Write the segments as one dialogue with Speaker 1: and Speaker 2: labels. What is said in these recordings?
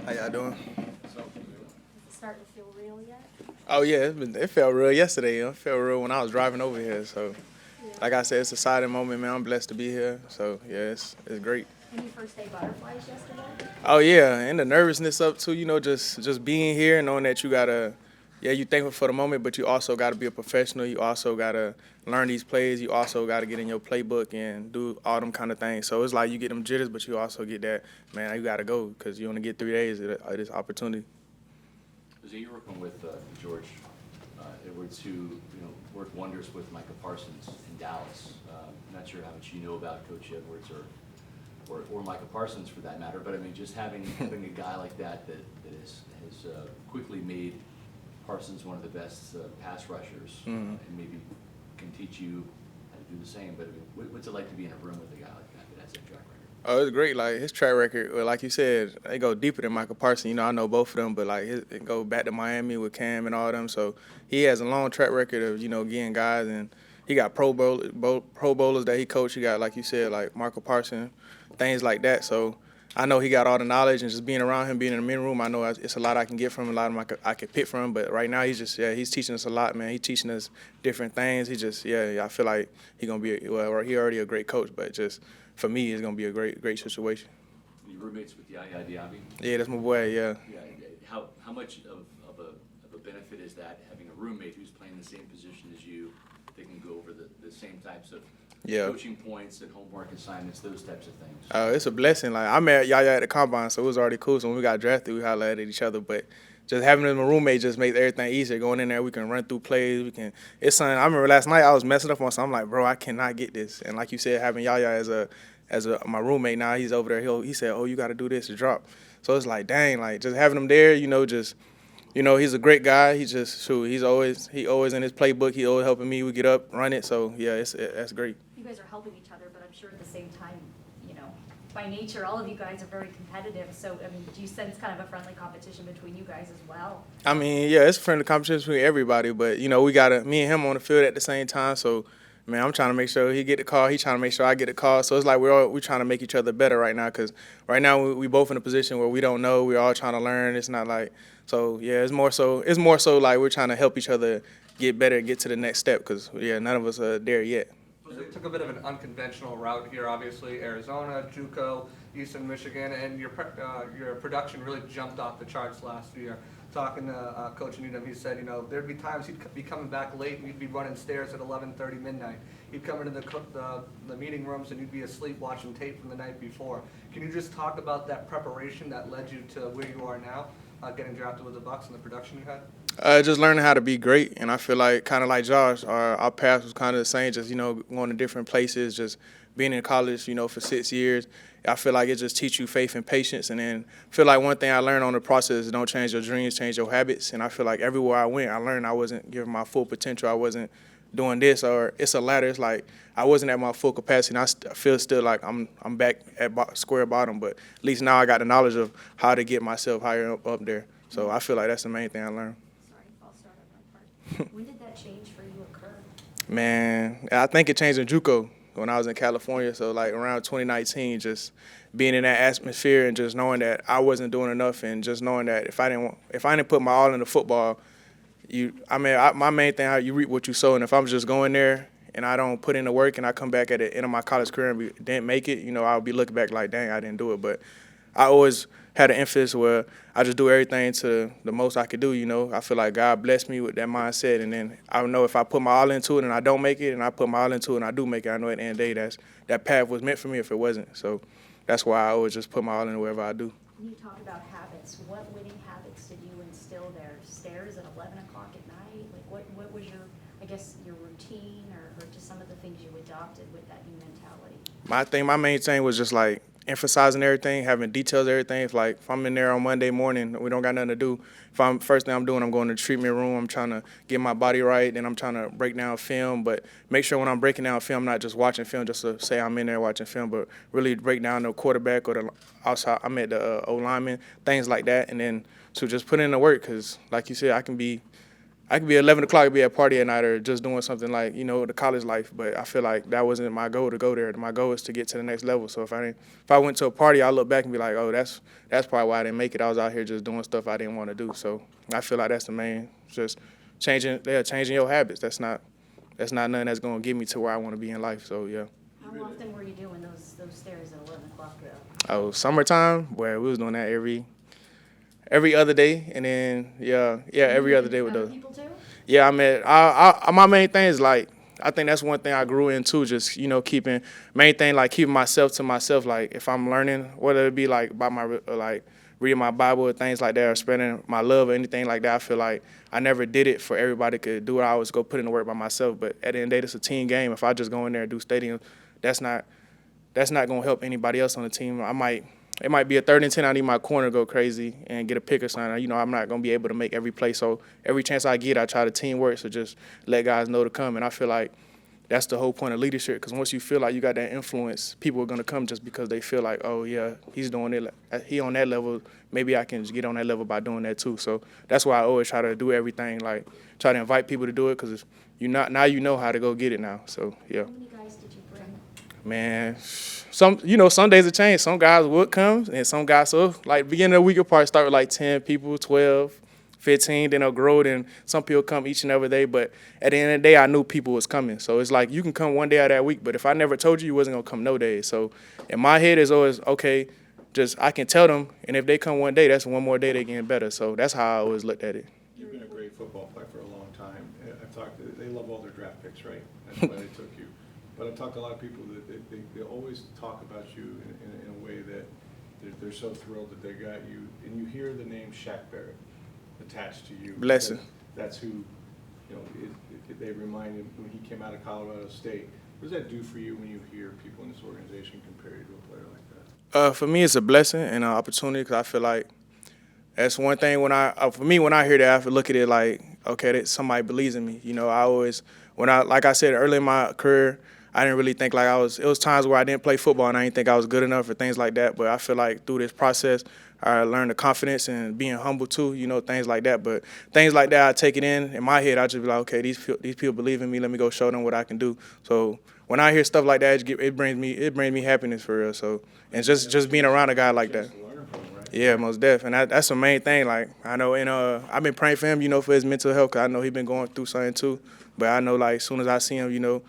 Speaker 1: How y'all doing?
Speaker 2: Is it starting to feel real yet?
Speaker 1: Oh yeah, it felt real yesterday. It felt real when I was driving over here. So,
Speaker 2: Yeah.
Speaker 1: like I said, it's a exciting moment, man. I'm blessed to be here. So yeah, it's great.
Speaker 2: Any first day butterflies yesterday?
Speaker 1: Oh yeah, and the nervousness up too. Just being here, knowing that you gotta, yeah, you thankful for the moment, but you also gotta be a professional. You also gotta learn these plays. You also gotta get in your playbook and do all them kind of things. So it's like you get them jitters, but you also get that, man. You gotta go because you only get 3 days of this opportunity.
Speaker 3: So you're working with George Edwards, who worked wonders with Micah Parsons in Dallas. I'm not sure how much you know about Coach Edwards or Micah Parsons for that matter, but I mean just having a guy like that has quickly made Parsons one of the best pass rushers, and maybe can teach you how to do the same. But I mean, what's it like to be in a room with a guy like that that has that track record?
Speaker 1: Oh, it's great. Like his track record, well, like you said, they go deeper than Michael Parsons. I know both of them, but like it go back to Miami with Cam and all them. So he has a long track record of getting guys, and he got Pro Bowlers that he coached. He got, like you said, like Michael Parsons, things like that. So I know he got all the knowledge, and just being around him, being in the meeting room, I know it's a lot I can get from him, a lot of I could pick from him. But right now, he's teaching us a lot, man. He's teaching us different things. I feel like he gonna be he already a great coach, but just for me, it's gonna be a great situation.
Speaker 3: Your roommates with Yaya Diaby?
Speaker 1: Yeah, that's my boy. Yeah.
Speaker 3: Yeah. How much of a benefit is that, having a roommate who's playing the same position as you? They can go over the same types of coaching points and homework assignments, those types of things.
Speaker 1: It's a blessing. Like I met Yaya at the combine, so it was already cool. So when we got drafted, we hollered at each other. But just having him a roommate just makes everything easier. Going in there, we can run through plays. It's something. I remember last night I was messing up on something. I'm like, bro, I cannot get this. And like you said, having Yaya as my roommate now, he's over there. He said, oh, you got to do this to drop. So it's like, dang, like just having him there, he's a great guy. He's always in his playbook. He always helping me. We get up, run it. So yeah, that's great.
Speaker 2: You guys are helping each other, but I'm sure at the same time, by nature, all of you guys are very competitive. So, I mean, do you sense kind of a friendly competition between you guys as well?
Speaker 1: I mean, yeah, it's a friendly competition between everybody, but we got me and him on the field at the same time. So, man, I'm trying to make sure he get the call. He trying to make sure I get the call. So it's like we're trying to make each other better right now, because right now we both in a position where we don't know. We're all trying to learn. It's not like yeah. It's more so like we're trying to help each other get better, get to the next step, because none of us are there yet.
Speaker 4: They took a bit of an unconventional route here, obviously. Arizona, JUCO, Eastern Michigan, and your production really jumped off the charts last year. Talking to Coach Needham, he said, there'd be times he'd be coming back late and you'd be running stairs at 11:30 midnight. He'd come into the meeting rooms and you'd be asleep watching tape from the night before. Can you just talk about that preparation that led you to where you are now, getting drafted with the Bucs and the production you had?
Speaker 1: Just learning how to be great, and I feel like kind of like Josh, our path was kind of the same. Just going to different places, just being in college, for 6 years. I feel like it just teach you faith and patience, and then I feel like one thing I learned on the process is don't change your dreams, change your habits. And I feel like everywhere I went, I learned I wasn't giving my full potential. I wasn't doing this, or it's a ladder. It's like I wasn't at my full capacity, and I feel still like I'm back at square bottom. But at least now I got the knowledge of how to get myself higher up there. So I feel like that's the main thing I learned.
Speaker 2: I'll start on my part. When did that change for you occur?
Speaker 1: Man, I think it changed in JUCO when I was in California. So like around 2019, just being in that atmosphere and just knowing that I wasn't doing enough, and just knowing that if I didn't put my all into football, my main thing, you reap what you sow. And if I'm just going there and I don't put in the work and I come back at the end of my college career and didn't make it, I'll be looking back like, dang, I didn't do it. But I always had an emphasis where I just do everything to the most I could do, I feel like God blessed me with that mindset, and then I know if I put my all into it and I don't make it, and I put my all into it and I do make it, I know at the end of the day that path was meant for me if it wasn't. So that's why I always just put my all in wherever I do.
Speaker 2: You talk about habits. What winning habits did you instill there? Stairs at 11 o'clock at night? Like what was your routine, or just some of the things you adopted with that new mentality?
Speaker 1: My main thing was just like emphasizing everything, having details, everything. If I'm in there on Monday morning, we don't got nothing to do. First thing I'm doing, I'm going to the treatment room. I'm trying to get my body right, and I'm trying to break down film. But make sure when I'm breaking down film, I'm not just watching film just to say I'm in there watching film, but really break down the quarterback or the outside. I'm at the O lineman, things like that, and then to just put in the work. Because like you said, I could be 11 o'clock and be at a party at night or just doing something like, the college life. But I feel like that wasn't my goal to go there. My goal is to get to the next level. So if I went to a party, I look back and be like, oh, that's probably why I didn't make it. I was out here just doing stuff I didn't want to do. So I feel like that's the main, just changing your habits. That's not nothing that's going to get me to where I want to be in life. So, yeah.
Speaker 2: How often were you doing those stairs at 11 o'clock though?
Speaker 1: Oh, summertime, where we was doing that every other day, and then every other day with
Speaker 2: Other
Speaker 1: those.
Speaker 2: people too?
Speaker 1: Yeah, my main thing is like I think that's one thing I grew into, just keeping myself to myself. Like if I'm learning, whether it be like about my like reading my Bible or things like that, or spending my love or anything like that, I feel like I never did it for everybody could do it. I always go put in the work by myself. But at the end of the day, it's a team game. If I just go in there and do stadium, that's not gonna help anybody else on the team. It might be a 3rd and 10. I need my corner to go crazy and get a pick or something. I'm not going to be able to make every play. So every chance I get, I try to teamwork. So just let guys know to come. And I feel like that's the whole point of leadership. Because once you feel like you got that influence, people are going to come just because they feel like, oh, yeah, he's doing it. He on that level. Maybe I can just get on that level by doing that too. So that's why I always try to do everything. Like try to invite people to do it because now you know how to go get it now. So, yeah.
Speaker 2: How many guys did you bring?
Speaker 1: Man, some days it change. Some guys would come, and some guys, so like beginning of the week, it'll probably start with like 10 people, 12, 15, then it'll grow, then some people come each and every day. But at the end of the day, I knew people was coming. So it's like you can come one day out of that week, but if I never told you, you wasn't going to come no day. So in my head, it's always, okay, just I can tell them, and if they come one day, that's one more day they getting better. So that's how I always looked at it.
Speaker 5: You've been a great football player for a long time. I've talked to, they love all their draft picks, right? That's why they took you. But I've talked to a lot of people that they always talk about you in a way that they're so thrilled that they got you. And you hear the name Shaq Barrett attached to you.
Speaker 1: Blessing.
Speaker 5: That's who, they remind him when he came out of Colorado State. What does that do for you when you hear people in this organization compare you to a player like that?
Speaker 1: For me, it's a blessing and an opportunity because I feel like that's one thing when I hear that, I look at it like, okay, that somebody believes in me. I always, like I said early in my career, I didn't really think like it was times where I didn't play football and I didn't think I was good enough or things like that. But I feel like through this process, I learned the confidence and being humble too, things like that. But things like that, I take it in my head. I just be like, okay, these people believe in me. Let me go show them what I can do. So when I hear stuff like that, it brings me happiness for real. So and just being around a guy like that. Yeah, most def. And that's the main thing. Like, I know, I've been praying for him, for his mental health, because I know he's been going through something too. But I know, like, as soon as I see him,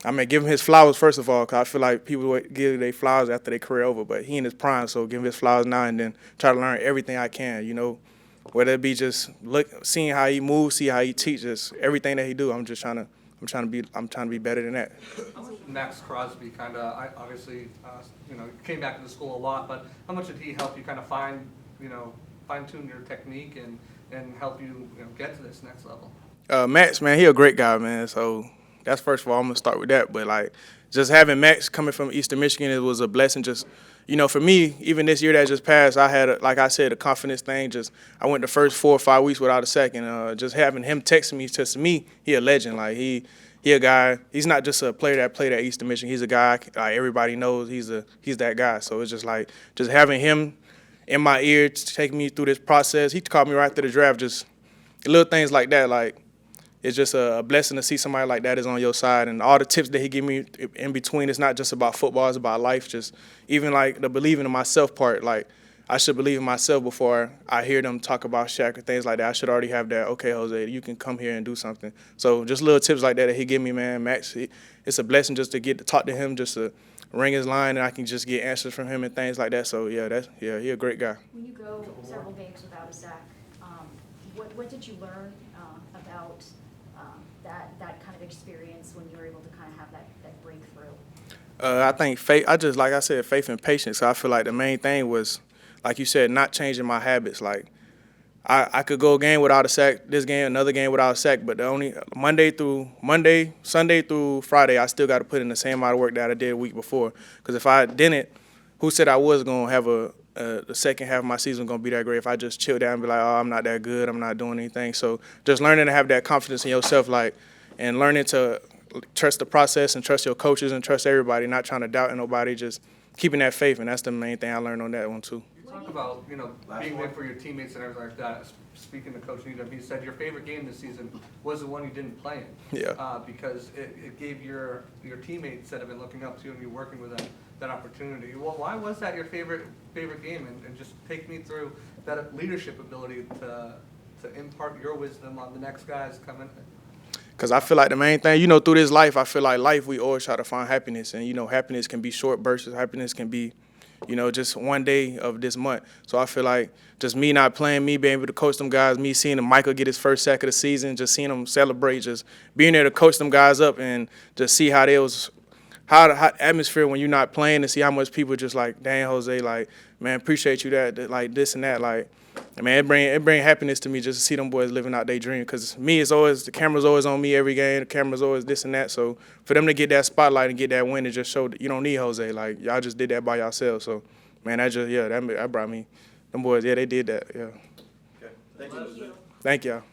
Speaker 1: I'm going to give him his flowers, first of all, because I feel like people give their flowers after their career over. But he in his prime, so give him his flowers now and then try to learn everything I can, whether it be just seeing how he moves, see how he teaches, everything that he do. I'm trying to be better than that.
Speaker 4: Max Crosby kind of, obviously, came back to the school a lot, but how much did he help you kind of fine-tune your technique and help you, get to this next level?
Speaker 1: Max, man, he a great guy, man. So that's first of all, I'm gonna start with that. But like, just having Max coming from Eastern Michigan, it was a blessing. Just, for me, even this year that just passed, I had, like I said, a confidence thing. Just I went the first 4 or 5 weeks without a sack, and just having him text me, to me, he a legend. Like he a guy. He's not just a player that played at Eastern Michigan. He's a guy like everybody knows. He's that guy. So it's just like just having him in my ear to take me through this process. He called me right after the draft. Just little things like that. Like it's just a blessing to see somebody like that is on your side, and all the tips that he give me in between. It's not just about football. It's about life. Just even like the believing in myself part. Like I should believe in myself before I hear them talk about Shaq or things like that. I should already have that, okay, Jose, you can come here and do something. So just little tips like that he give me, man. Max, it's a blessing just to get to talk to him, just to ring his line, and I can just get answers from him and things like that. So, he a great guy.
Speaker 2: When you go several games without a sack, what did you learn about that kind of experience when you were able to kind of have that breakthrough?
Speaker 1: I think faith, like I said, faith and patience. So I feel like the main thing was, like you said, not changing my habits. Like I could go a game without a sack, this game, another game without a sack, but the only Sunday through Friday, I still got to put in the same amount of work that I did a week before. Because if I didn't, who said I was going to have the second half of my season going to be that great if I just chill down and be like, oh, I'm not that good, I'm not doing anything. So just learning to have that confidence in yourself, like, and learning to trust the process and trust your coaches and trust everybody, not trying to doubt nobody, just keeping that faith, and that's the main thing I learned on that one too.
Speaker 4: talk about, you know,
Speaker 3: Last
Speaker 4: being
Speaker 3: one.
Speaker 4: there for your teammates and everything like that. Speaking to Coach Needham, he said your favorite game this season was the one you didn't play in.
Speaker 1: Yeah.
Speaker 4: Because it gave your teammates that have been looking up to you and you working with them that opportunity. Well, why was that your favorite game? And just take me through that leadership ability to impart your wisdom on the next guys coming.
Speaker 1: Because I feel like the main thing, you know, through this life, I feel like life, we always try to find happiness. And, you know, happiness can be short bursts. Happiness can be, you know, just one day of this month. So I feel like just me not playing, me being able to coach them guys, me seeing Michael get his first sack of the season, just seeing them celebrate, just being there to coach them guys up and just see how they was, how the atmosphere when you're not playing, and see how much people just like, dang, Jose, like, man, appreciate you that like this and that, like, man, it bring happiness to me just to see them boys living out their dream. Because me, it's always, the camera's always on me every game. The camera's always this and that. So for them to get that spotlight and get that win, it just showed that you don't need Jose. Like, y'all just did that by yourselves. So, man, that brought me, them boys, yeah, they did that, yeah.
Speaker 3: Okay. Thank you.
Speaker 1: Thank y'all.